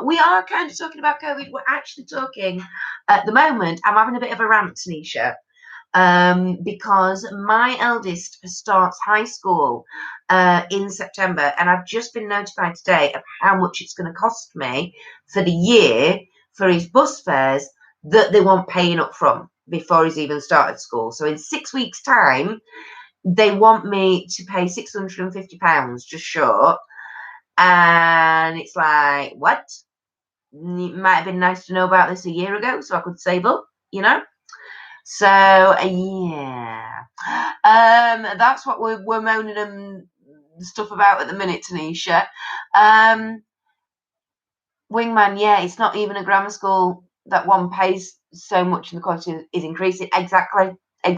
We are kind of talking about COVID. We're actually talking, at the moment, I'm having a bit of a rant, Tanisha, because my eldest starts high school in September, and I've just been notified today of how much it's going to cost me for the year for his bus fares that they want paying up front before he's even started school. So in 6 weeks' time, they want me to pay £650 just short. And it's like, what? It might have been nice to know about this a year ago so I could save up, you know? So, yeah. That's what we're moaning and stuff about at the minute, Tanisha. Wingman, yeah, it's not even a grammar school that one pays so much and the quality is increasing. Exactly. I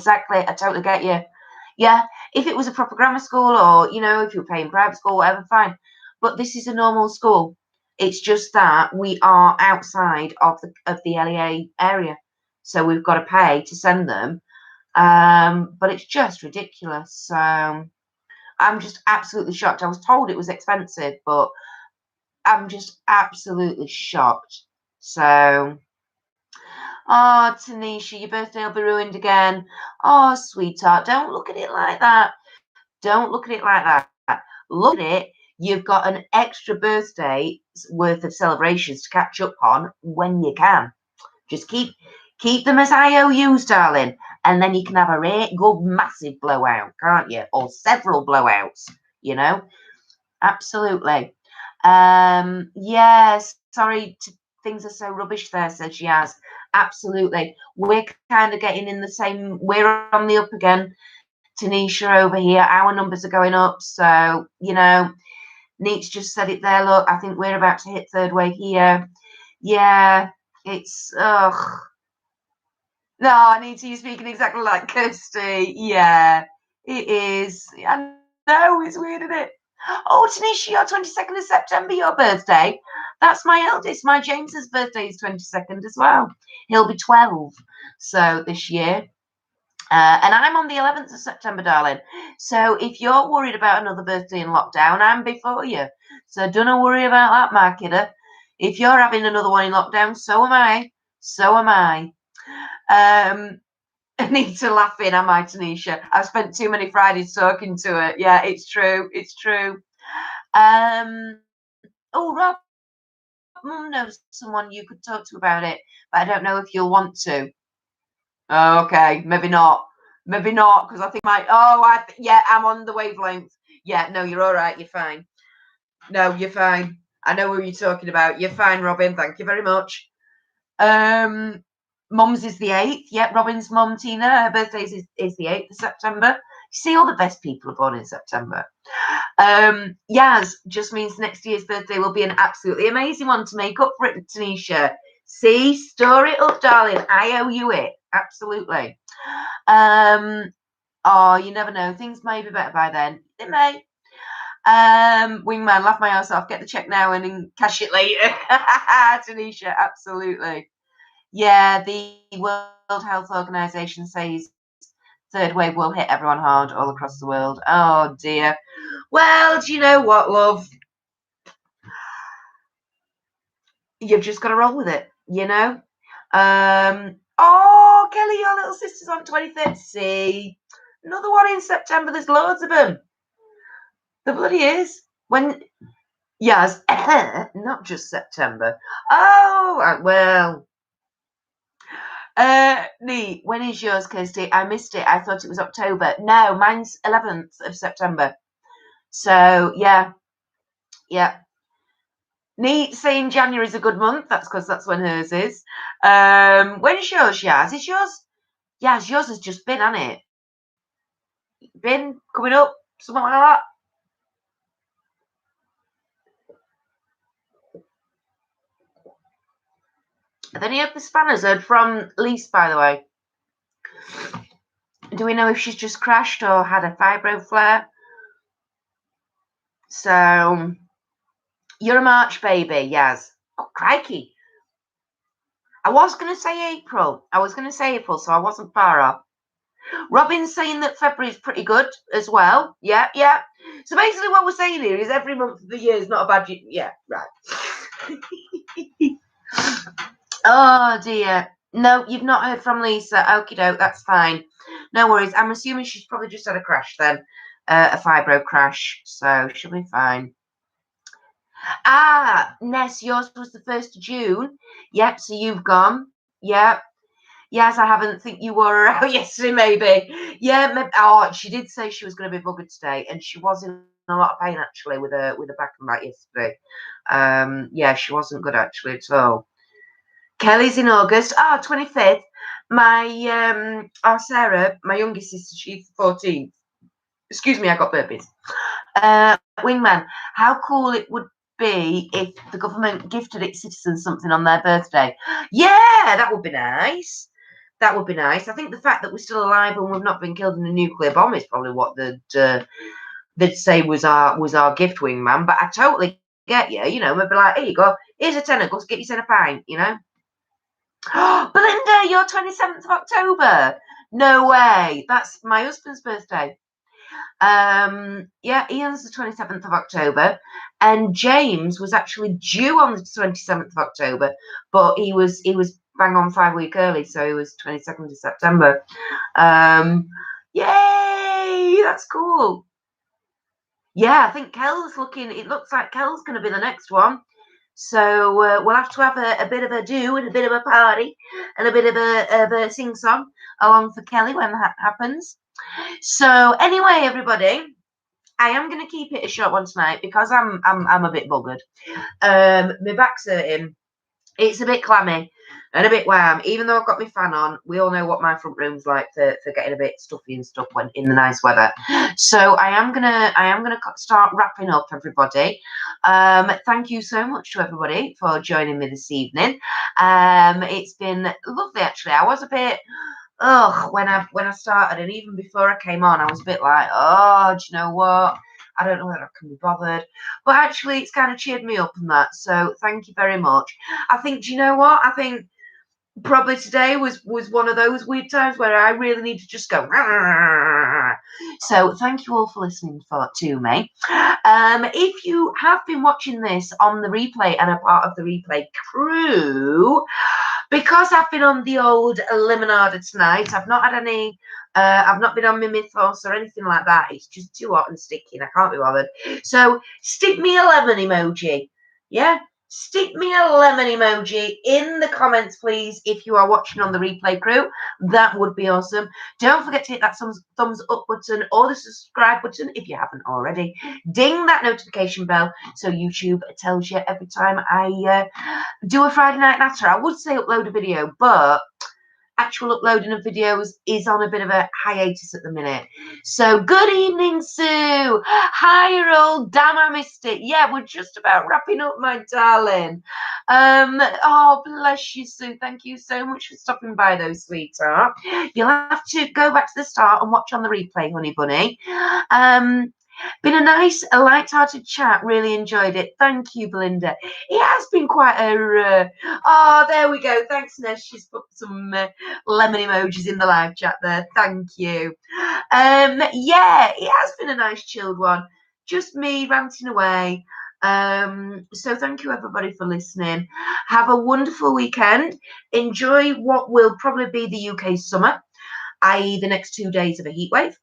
totally get you. Yeah, if it was a proper grammar school or, you know, if you were paying private school, whatever, fine. But this is a normal school. It's just that we are outside of the LEA area. So we've got to pay to send them. But it's just ridiculous. So I'm just absolutely shocked. I was told it was expensive, but I'm just absolutely shocked. So, oh, Tanisha, your birthday will be ruined again. Oh, sweetheart, don't look at it like that. Don't look at it like that. Look at it. You've got an extra birthday worth of celebrations to catch up on when you can. Just keep Keep them as IOUs, darling, and then you can have a good massive blowout, can't you? Or several blowouts, you know? Absolutely. Yes, sorry, things are so rubbish there, said Yaz. Absolutely. We're kind of getting in the same, we're on the up again. Tanisha over here, our numbers are going up. So, you know, Neat's just said it there. Look, I think we're about to hit third wave here. Yeah, it's, ugh. No, Anita, you're speaking exactly like Kirsty. Yeah, it is. I know, it's weird, isn't it? Oh, Tanisha, your 22nd of September, your birthday. That's my eldest. My James's birthday is 22nd as well. He'll be 12. So this year. And I'm on the 11th of September, darling. So if you're worried about another birthday in lockdown, I'm before you. So don't worry about that, my kiddo. If you're having another one in lockdown, so am I. So am I. Anita laughing, am I, Tanisha? I've spent too many Fridays talking to her. Yeah, it's true. It's true. Oh, Rob, Mum knows someone you could talk to about it, but I don't know if you'll want to. Oh, okay, maybe not. Maybe not, because I think yeah, I'm on the wavelength. Yeah, no, you're all right. You're fine. No, you're fine. I know who you're talking about. You're fine, Robin. Thank you very much. Mum's is the 8th. Yeah, Robin's mum, Tina, her birthday is the 8th of September. You see, all the best people are born in September. Yaz just means next year's birthday will be an absolutely amazing one to make up for it, Tanisha. See, store it up, darling. I owe you it. Absolutely. Oh, you never know. Things may be better by then. It may. Wingman, laugh my ass off. Get the check now and then cash it later. Tanisha, absolutely. Yeah, the World Health Organization says third wave will hit everyone hard all across the world. Oh dear. Well, do you know what, love? You've just got to roll with it, you know? Oh, Kelly, your little sister's on 23rd. See, another one in September. There's loads of them. There bloody is. When, yes, not just September. Oh, well. Neat. When is yours, Kirsty? I missed it. I thought it was October. No, mine's 11th of September. So, yeah. Neat saying January is a good month. That's because that's when hers is. When's yours, Yaz? Is yours? Yaz, yours has just been, hasn't it? Been coming up, something like that. Have any of the spanners heard from Lise, by the way? Do we know if she's just crashed or had a fibro flare? So, you're a March baby, Yaz. Oh, crikey. I was going to say April. So I wasn't far off. Robin's saying that February is pretty good as well. Yeah. So basically what we're saying here is every month of the year is not a bad year. Yeah, right. Oh, dear. No, you've not heard from Lisa. Okie doke, that's fine. No worries. I'm assuming she's probably just had a crash then. A fibro crash. So she'll be fine. Ness, yours was the 1st of June. Yep, so you've gone. Yep. Yes, I haven't. Think you wore her out yesterday, maybe. Yeah. Maybe, she did say she was going to be buggered today, and she was in a lot of pain actually with her back and back yesterday. Yeah, she wasn't good actually at all. Kelly's in August. 25th. My Sarah, my youngest sister, she's 14th. Excuse me, I got burpees. Wingman, how cool it would be if the government gifted its citizens something on their birthday. Yeah, that would be nice. That would be nice. I think the fact that we're still alive and we've not been killed in a nuclear bomb is probably what they'd say was our gift, Wingman. But I totally get you. You know, we'd be like, here you go. Here's a tenner. Go get yourself a pint. You know. Belinda, you're 27th of October. No way. That's my husband's birthday. Yeah, Ian's the 27th of October, and James was actually due on the 27th of October, but he was bang on 5 weeks early, so he was 22nd of September. Yay, that's cool. Yeah, I think Kel's it looks like Kel's going to be the next one. So we'll have to have a bit of a do and a bit of a party and a bit of a sing-song along for Kelly when that happens. So anyway, everybody, I am going to keep it a short one tonight because I'm a bit buggered. My back's hurting. It's a bit clammy and a bit warm. Even though I've got my fan on, we all know what my front room's like for getting a bit stuffy and stuff when in the nice weather. So I am gonna start wrapping up, everybody. Thank you so much to everybody for joining me this evening. It's been lovely, actually. I was a bit when I started, and even before I came on, I was a bit like, oh, do you know what? I don't know whether I can be bothered. But actually, it's kind of cheered me up and that. So thank you very much. I think, do you know what? I think probably today was one of those weird times where I really need to just go. So thank you all for listening to me. If you have been watching this on the replay and are part of the replay crew, because I've been on the old limonada tonight, I've not had any. I've not been on my mythos or anything like that. It's just too hot and sticky, and I can't be bothered. So stick me a lemon emoji. Yeah, stick me a lemon emoji in the comments, please, if you are watching on the replay crew. That would be awesome. Don't forget to hit that thumbs up button or the subscribe button if you haven't already. Ding that notification bell so YouTube tells you every time I do a Friday night natter. I would say upload a video, but actual uploading of videos is on a bit of a hiatus at the minute. So good evening, Sue. Hi, Earl. Damn, I missed it. Yeah, we're just about wrapping up, my darling. Oh, bless you, Sue. Thank you so much for stopping by, though, sweetheart. You'll have to go back to the start and watch on the replay, honey bunny. Been a nice, light-hearted chat. Really enjoyed it. Thank you, Belinda. It has been quite a... oh, there we go. Thanks, Ness. She's put some lemon emojis in the live chat there. Thank you. Yeah, it has been a nice, chilled one. Just me ranting away. So thank you, everybody, for listening. Have a wonderful weekend. Enjoy what will probably be the UK summer, i.e. the next 2 days of a heat wave.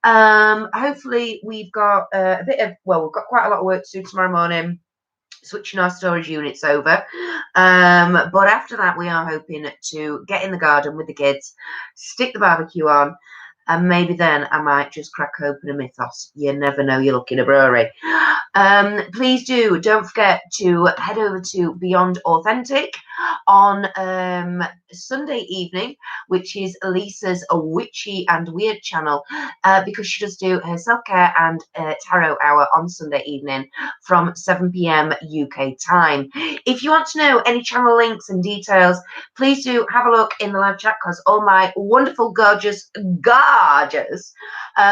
Hopefully we've got we've got quite a lot of work to do tomorrow morning, switching our storage units over. But after that, we are hoping to get in the garden with the kids, stick the barbecue on, and maybe then I might just crack open a mythos. You never know, you're looking a brewery. Please don't forget to head over to Beyond Authentic on Sunday evening, which is Lisa's witchy and weird channel, because she does do her self-care and tarot hour on Sunday evening from 7 p.m. UK time. If you want to know any channel links and details, please do have a look in the live chat, because all my wonderful, gorgeous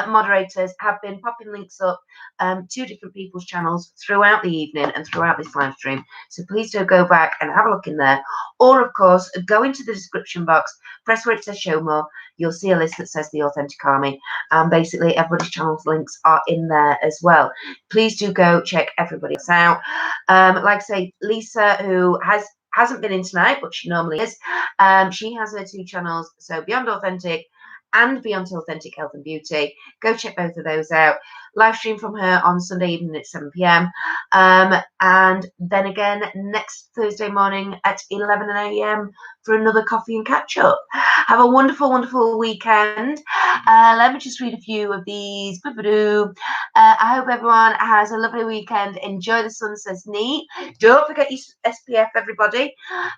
moderators have been popping links up to different people's channels throughout the evening and throughout this live stream. So please do go back and have a look in there. Or, of course, go into the description box, press where it says show more. You'll see a list that says the Authentic Army. And basically, everybody's channel's links are in there as well. Please do go check everybody else out. Like I say, Lisa, who hasn't been in tonight, but she normally is, she has her 2 channels. So Beyond Authentic and Beyond Authentic Health and Beauty. Go check both of those out. Live stream from her on Sunday evening at 7 p.m. And then again next Thursday morning at 11 a.m. for another coffee and catch up. Have a wonderful, wonderful weekend. Let me just read a few of these. I hope everyone has a lovely weekend. Enjoy the sun, says Neat. Don't forget your SPF, everybody.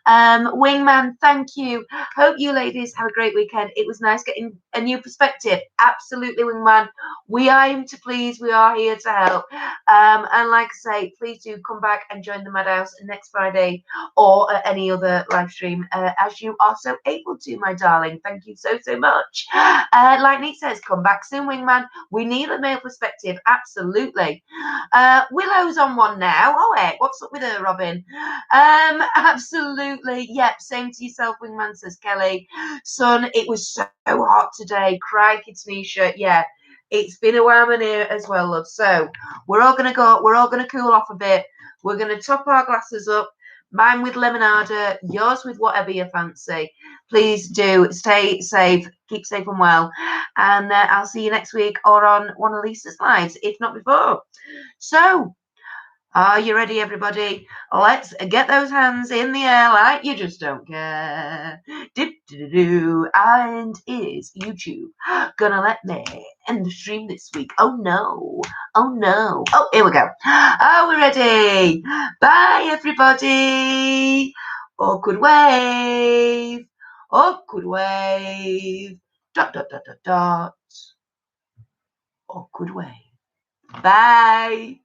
Wingman, thank you. Hope you ladies have a great weekend. It was nice getting a new perspective. Absolutely, Wingman. We are aim to please. We are here to help. And like I say, please do come back and join the Madhouse next Friday or any other live stream as you are so able to, my darling. Thank you so, so much. Like Neat says, come back soon, Wingman. We need a male perspective. Absolutely. Willow's on one now. Oh, heck, what's up with her, Robin? Absolutely. Yep, same to yourself, Wingman, says Kelly. Son, it was so hot today. Crikey, Tanisha. Yeah, it's been a while in here as well, love. So we're all going to cool off a bit. We're going to top our glasses up. Mine with lemonade, yours with whatever you fancy. Please do stay safe, keep safe and well. And I'll see you next week or on one of Lisa's lives, if not before. So, Are you ready, everybody? Let's get those hands in the air like you just don't care. Dip-doo-doo-doo. And is YouTube gonna let me end the stream this week? Oh no. Oh no. Oh, here we go. Are we ready? Bye, everybody. Awkward wave. Awkward wave. Dot, dot, dot, dot, dot. Awkward wave. Bye.